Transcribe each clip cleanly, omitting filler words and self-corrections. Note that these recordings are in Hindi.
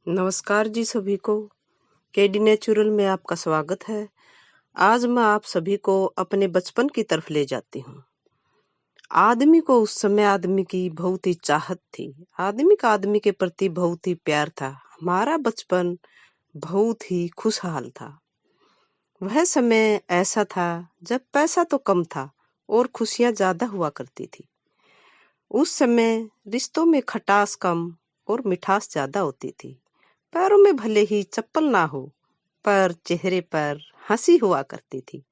नमस्कार जी सभी को। केडी नेचुरल में आपका स्वागत है। आज मैं आप सभी को अपने बचपन की तरफ ले जाती हूँ। आदमी को उस समय आदमी की बहुत ही चाहत थी। आदमी का आदमी के प्रति बहुत ही प्यार था। हमारा बचपन बहुत ही खुशहाल था। वह समय ऐसा था जब पैसा तो कम था और खुशियाँ ज्यादा हुआ करती थी। उस समय रिश्तों में खटास कम और मिठास ज्यादा होती थी। पैरों में भले ही चप्पल ना हो, पर चेहरे पर हंसी हुआ करती थी।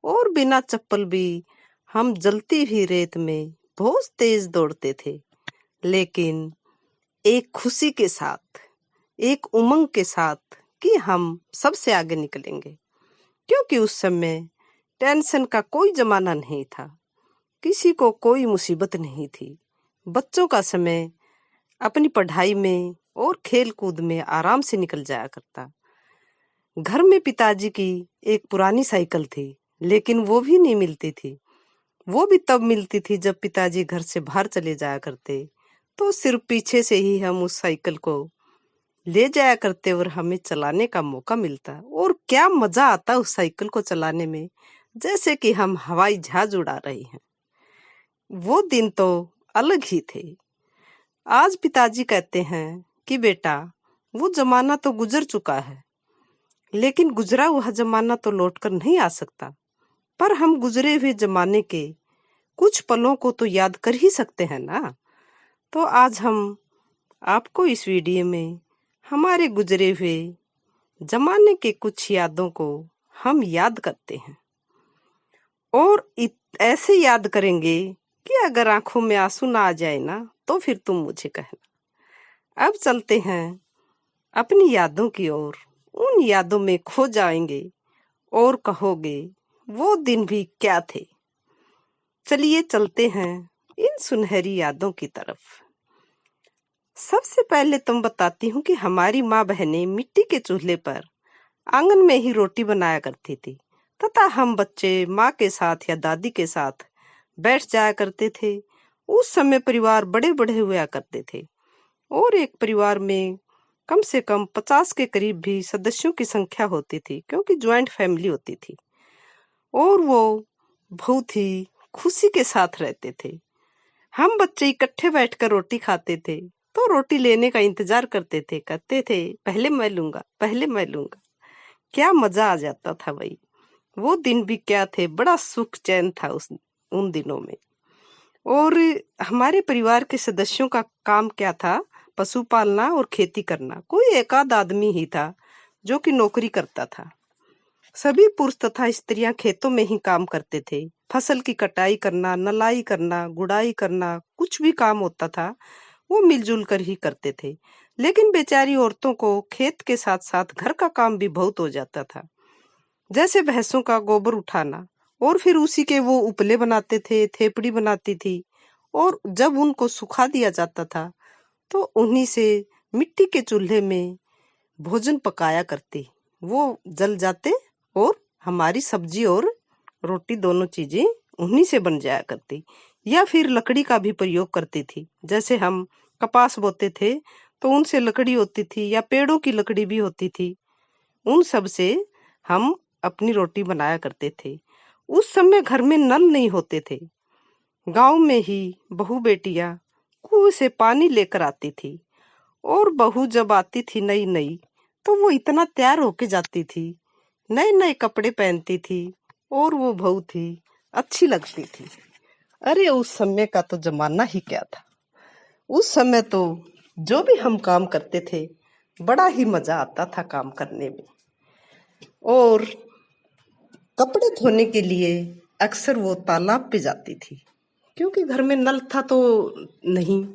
और बिना चप्पल भी हम जलती हुई रेत में बहुत तेज दौड़ते थे, लेकिन एक खुशी के साथ, एक उमंग के साथ कि हम सबसे आगे निकलेंगे। क्योंकि उस समय टेंशन का कोई जमाना नहीं था, किसी को कोई मुसीबत नहीं थी। बच्चों का समय अपनी पढ़ाई में और खेल कूद में आराम से निकल जाया करता। घर में पिताजी की एक पुरानी साइकिल थी, लेकिन वो भी नहीं मिलती थी। वो भी तब मिलती थी जब पिताजी घर से बाहर चले जाया करते, तो सिर्फ पीछे से ही हम उस साइकिल को ले जाया करते और हमें चलाने का मौका मिलता। और क्या मजा आता उस साइकिल को चलाने में, जैसे कि हम हवाई जहाज उड़ा रहे हैं। वो दिन तो अलग ही थे। आज पिताजी कहते हैं कि बेटा, वो जमाना तो गुजर चुका है, लेकिन गुजरा हुआ जमाना तो लौटकर नहीं आ सकता। पर हम गुजरे हुए जमाने के कुछ पलों को तो याद कर ही सकते हैं ना। तो आज हम आपको इस वीडियो में हमारे गुजरे हुए जमाने के कुछ यादों को हम याद करते हैं। और ऐसे याद करेंगे कि अगर आंखों में आंसू ना आ जाए ना, तो फिर तुम मुझे कहना। अब चलते हैं अपनी यादों की ओर। उन यादों में खो जाएंगे और कहोगे वो दिन भी क्या थे। चलिए चलते हैं इन सुनहरी यादों की तरफ। सबसे पहले तुम बताती हूँ कि हमारी माँ बहनें मिट्टी के चूल्हे पर आंगन में ही रोटी बनाया करती थी, तथा हम बच्चे माँ के साथ या दादी के साथ बैठ जाया करते थे। उस समय परिवार बड़े बड़े हुआ करते थे और एक परिवार में कम से कम 50 के करीब भी सदस्यों की संख्या होती थी, क्योंकि ज्वाइंट फैमिली होती थी। और वो बहुत ही खुशी के साथ रहते थे। हम बच्चे इकट्ठे बैठकर रोटी खाते थे, तो रोटी लेने का इंतजार करते थे, कहते थे पहले मैं लूंगा, पहले मैं लूंगा। क्या मजा आ जाता था भाई। वो दिन भी क्या थे, बड़ा सुख चैन था उन दिनों में। और हमारे परिवार के सदस्यों का काम क्या था? पशु पालना और खेती करना। कोई एक आध आदमी ही था जो कि नौकरी करता था। सभी पुरुष तथा स्त्रियां खेतों में ही काम करते थे। फसल की कटाई करना, नलाई करना, गुड़ाई करना, कुछ भी काम होता था वो मिलजुल कर ही करते थे। लेकिन बेचारी औरतों को खेत के साथ साथ घर का काम भी बहुत हो जाता था। जैसे भैंसों का गोबर उठाना, और फिर उसी के वो उपले बनाते थे, थेपड़ी बनाती थी। और जब उनको सुखा दिया जाता था, तो उन्हीं से मिट्टी के चूल्हे में भोजन पकाया करती। वो जल जाते और हमारी सब्जी और रोटी दोनों चीजें उन्हीं से बन जाया करती। या फिर लकड़ी का भी प्रयोग करती थी। जैसे हम कपास बोते थे तो उनसे लकड़ी होती थी, या पेड़ों की लकड़ी भी होती थी। उन सब से हम अपनी रोटी बनाया करते थे। उस समय घर में नल नहीं होते थे। गांव में ही बहू बेटियां कुएं से पानी लेकर आती थी। और बहू जब आती थी नई नई, तो वो इतना तैयार होके जाती थी, नए नए कपड़े पहनती थी, और वो बहुत ही अच्छी लगती थी। अरे उस समय का तो जमाना ही क्या था। उस समय तो जो भी हम काम करते थे, बड़ा ही मजा आता था काम करने में। और कपड़े धोने के लिए अक्सर वो तालाब पे जाती थी, क्योंकि घर में नल था तो नहीं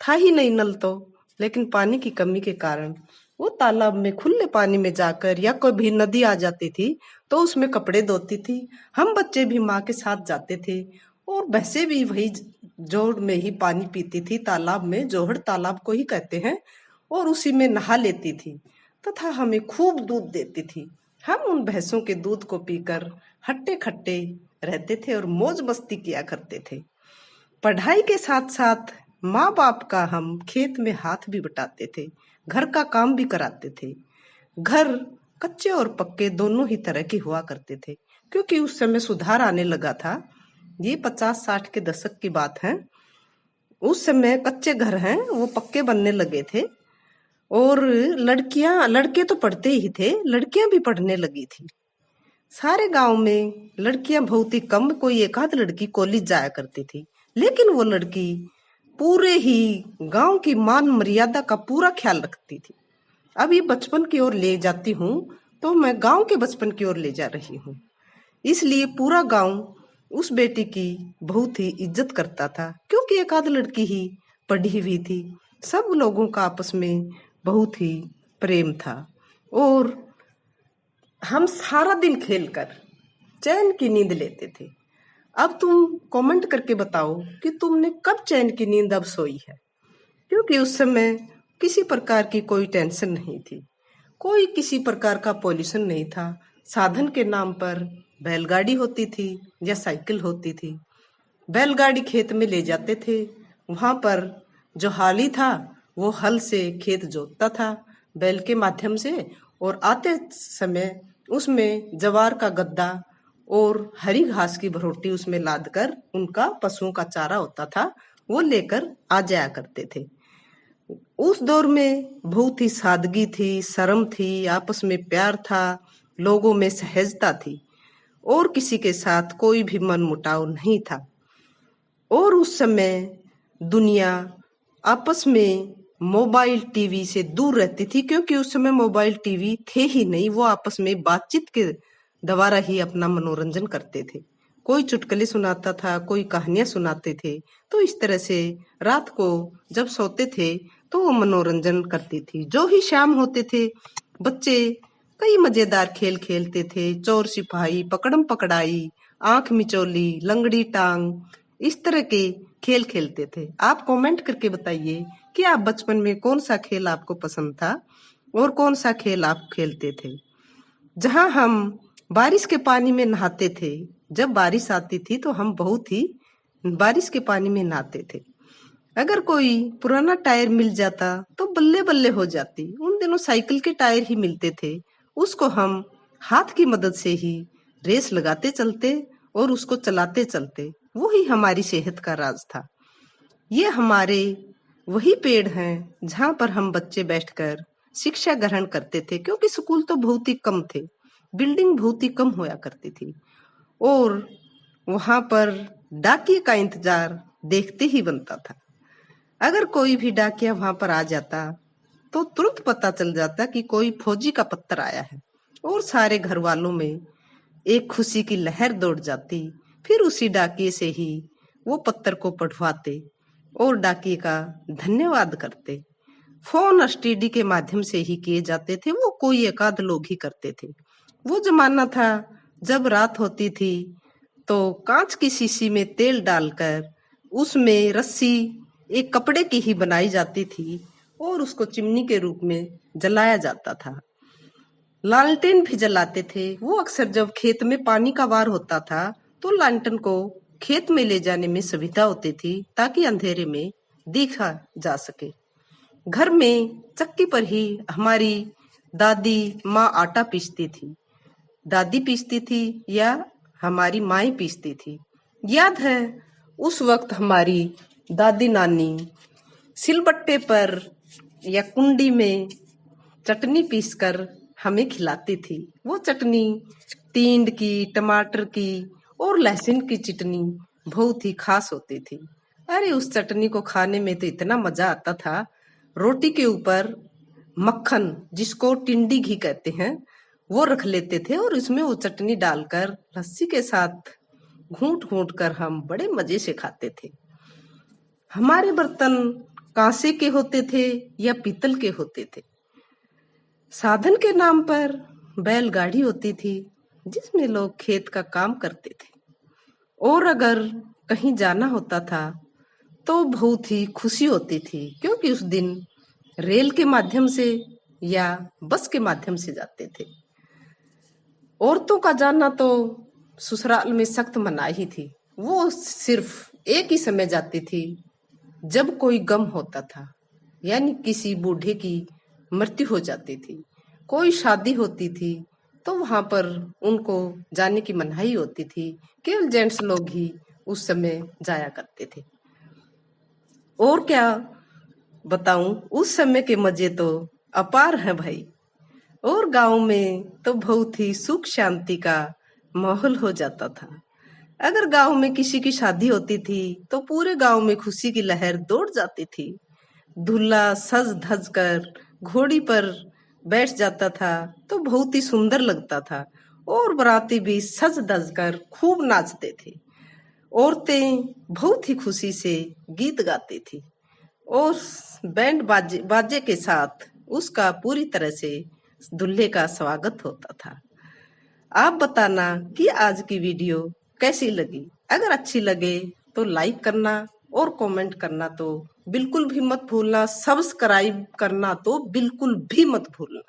था ही नहीं नल तो, लेकिन पानी की कमी के कारण वो तालाब में खुले पानी में जाकर, या कभी नदी आ जाती थी तो उसमें कपड़े धोती थी। हम बच्चे भी माँ के साथ जाते थे, और भैंसे भी वही जोड़ में ही पानी पीती थी, तालाब में, जोहड़ तालाब को ही कहते हैं। और उसी में नहा लेती थी, तथा हमें खूब दूध देती थी। हम उन भैंसों के दूध को पीकर हट्टे खट्टे रहते थे और मौज मस्ती किया करते थे। पढ़ाई के साथ साथ माँ बाप का हम खेत में हाथ भी बटाते थे, घर का काम भी कराते थे। घर कच्चे और पक्के दोनों ही तरह के हुआ करते थे, क्योंकि उस समय सुधार आने लगा था। ये 50-60 के दशक की बात है। उस समय कच्चे घर हैं वो पक्के बनने लगे थे, और लड़के तो पढ़ते ही थे, लड़कियां भी पढ़ने लगी थी। सारे गांव में लड़कियां बहुत ही कम, कोई एक आध लड़की कॉलेज जाया करती थी, लेकिन वो लड़की पूरे ही गांव की मान मर्यादा का पूरा ख्याल रखती थी। अभी बचपन की ओर ले जाती हूँ तो मैं गांव के बचपन की ओर ले जा रही हूँ। इसलिए पूरा गांव उस बेटी की बहुत ही इज्जत करता था, क्योंकि एक आध लड़की ही पढ़ी हुई थी। सब लोगों का आपस में बहुत ही प्रेम था, और हम सारा दिन खेलकर चैन की नींद लेते थे। अब तुम कमेंट करके बताओ कि तुमने कब चैन की नींद अब सोई है, क्योंकि उस समय किसी प्रकार की कोई टेंशन नहीं थी, कोई किसी प्रकार का पॉल्यूशन नहीं था। साधन के नाम पर बैलगाड़ी होती थी या साइकिल होती थी। बैलगाड़ी खेत में ले जाते थे, वहां पर जो हाली था वो हल से खेत जोतता था बैल के माध्यम से, और आते समय उसमें जवार का गद्दा और हरी घास की भरोटी उसमें लादकर उनका पशुओं का चारा होता था, वो लेकर आ जाया करते थे। उस दौर में बहुत ही सादगी थी, शर्म थी, आपस में प्यार था, लोगों में सहजता थी, और किसी के साथ कोई भी मनमुटाव नहीं था। और उस समय दुनिया आपस में मोबाइल टीवी से दूर रहती थी, क्योंकि उस समय मोबाइल टीवी थे ही नहीं। वो आपस में बातचीत के द्वारा ही अपना मनोरंजन करते थे। कोई चुटकुले सुनाता था, कोई कहानियां सुनाते थे। तो इस तरह से रात को जब सोते थे तो वो मनोरंजन करती थी। जो ही शाम होते थे, बच्चे कई मजेदार खेल खेलते थे। चोर सिपाही, पकड़म पकड़ाई, आंख मिचौली, लंगड़ी टांग, इस तरह के खेल खेलते थे। आप कमेंट करके बताइए कि आप बचपन में कौन सा खेल आपको पसंद था और कौन सा खेल आप खेलते थे। जहां हम बारिश के पानी में नहाते थे, जब बारिश आती थी तो हम बहुत ही बारिश के पानी में नहाते थे। अगर कोई पुराना टायर मिल जाता तो बल्ले बल्ले हो जाती। उन दिनों साइकिल के टायर ही मिलते थे, उसको हम हाथ की मदद से ही रेस लगाते चलते और उसको चलाते चलते। वो ही हमारी सेहत का राज था। ये हमारे वही पेड़ हैं जहाँ पर हम बच्चे बैठकर शिक्षा ग्रहण करते थे, क्योंकि स्कूल तो बहुत ही कम थे, बिल्डिंग बहुत ही कम होया करती थी, और वहां पर डाकिये का इंतजार देखते ही बनता था। अगर कोई भी डाकिया वहां पर आ जाता तो तुरंत पता चल जाता कि कोई फौजी का पत्र आया है, और सारे घर वालों में एक खुशी की लहर दौड़ जाती। फिर उसी डाकिये से ही वो पत्र को पढ़वाते और डाकिये का धन्यवाद करते। फोन एसटीडी के माध्यम से ही किए जाते थे, वो कोई एकाध लोग ही करते थे। वो जमाना था जब रात होती थी तो कांच की शीशी में तेल डालकर उसमें रस्सी एक कपड़े की ही बनाई जाती थी, और उसको चिमनी के रूप में जलाया जाता था। लालटेन भी जलाते थे। वो अक्सर जब खेत में पानी का वार होता था तो लालटेन को खेत में ले जाने में सुविधा होती थी, ताकि अंधेरे में देखा जा सके। घर में चक्की पर ही हमारी दादी माँ आटा पीसती थी। दादी पीसती थी या हमारी माएं पीसती थी। याद है उस वक्त हमारी दादी नानी सिलबट्टे पर या कुंडी में चटनी पीसकर हमें खिलाती थी। वो चटनी तींड की, टमाटर की और लहसुन की चटनी बहुत ही खास होती थी। अरे उस चटनी को खाने में तो इतना मजा आता था। रोटी के ऊपर मक्खन, जिसको टिंडी घी कहते हैं, वो रख लेते थे, और इसमें वो चटनी डालकर लस्सी के साथ घूंट घूंट कर हम बड़े मजे से खाते थे। हमारे बर्तन कांसे के होते थे या पीतल के होते थे। साधन के नाम पर बैलगाड़ी होती थी, जिसमें लोग खेत का काम करते थे, और अगर कहीं जाना होता था तो बहुत ही खुशी होती थी, क्योंकि उस दिन रेल के माध्यम से या बस के माध्यम से जाते थे। औरतों का जाना तो ससुराल में सख्त मनाही थी। वो सिर्फ एक ही समय जाती थी, जब कोई गम होता था, यानी किसी बूढ़े की मृत्यु हो जाती थी, कोई शादी होती थी, तो वहां पर उनको जाने की मनाही होती थी। केवल जेंट्स लोग ही उस समय जाया करते थे। और क्या बताऊं, उस समय के मजे तो अपार हैं भाई। और गांव में तो बहुत ही सुख शांति का माहौल हो जाता था। अगर गांव में किसी की शादी होती थी तो पूरे गांव में खुशी की लहर दौड़ जाती थी। दूल्हा सज धज कर घोड़ी पर बैठ जाता था तो बहुत ही सुंदर लगता था, और बाराती भी सज धज कर खूब नाचते थे। औरतें बहुत ही खुशी से गीत गाती थी, और बैंड बाजे बाजे के साथ उसका पूरी तरह से दूल्हे का स्वागत होता था। आप बताना कि आज की वीडियो कैसी लगी। अगर अच्छी लगे तो लाइक करना, और कमेंट करना तो बिल्कुल भी मत भूलना। सब्सक्राइब करना तो बिल्कुल भी मत भूलना।